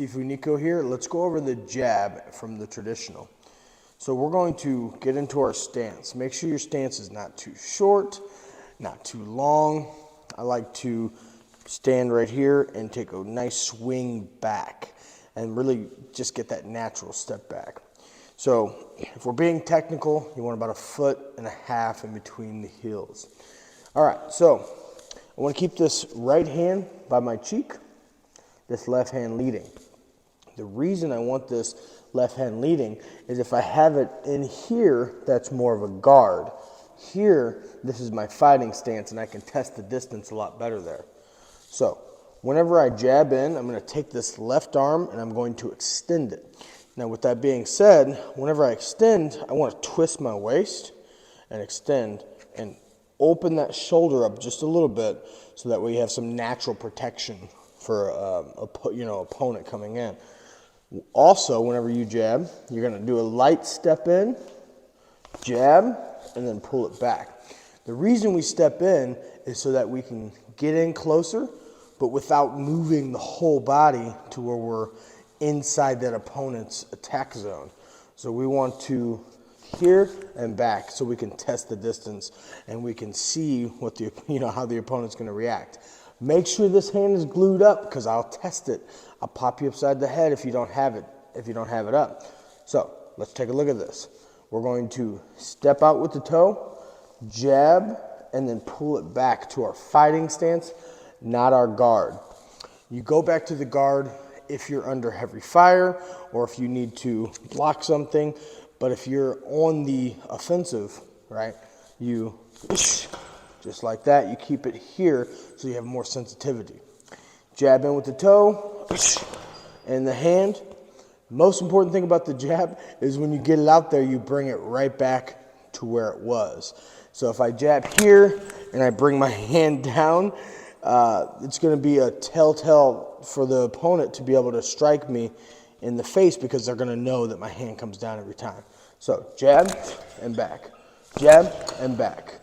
Sifu Nico here. Let's go over the jab from the traditional. So we're going to get into our stance. Make sure your stance is not too short, not too long. I like to stand right here and take a nice swing back and really just get that natural step back. So if we're being technical, you want about 1.5 feet in between the heels. All right, so I want to keep this right hand by my cheek, this left hand leading. The reason I want this left hand leading is if I have it in here, that's more of a guard. Here, this is my fighting stance, and I can test the distance a lot better there. So whenever I jab in, I'm going to take this left arm and I'm going to extend it. Now with that being said, whenever I extend, I want to twist my waist and extend and open that shoulder up just a little bit so that way you have some natural protection for opponent coming in. Also, whenever you jab, you're going to do a light step in, jab, and then pull it back. The reason we step in is so that we can get in closer, but without moving the whole body to where we're inside that opponent's attack zone. So we want to here and back so we can test the distance and we can see what the how the opponent's going to react. Make sure this hand is glued up because I'll test it. I'll pop you upside the head if you don't have it up. So let's take a look at this. We're going to step out with the toe, jab, and then pull it back to our fighting stance, not our guard. You go back to the guard if you're under heavy fire or if you need to block something. But if you're on the offensive, right, you just like that, you keep it here so you have more sensitivity. Jab in with the toe and the hand. Most important thing about the jab is when you get it out there, you bring it right back to where it was. So if I jab here and I bring my hand down, it's going to be a telltale for the opponent to be able to strike me in the face because they're going to know that my hand comes down every time. So jab and back, jab and back.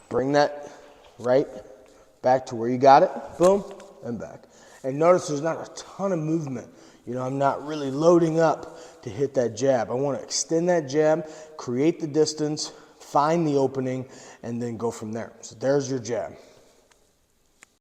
Bring that right back to where you got it, boom, and back. And notice there's not a ton of movement. I'm not really loading up to hit that jab. I want to extend that jab, create the distance, find the opening, and then go from there. So there's your jab.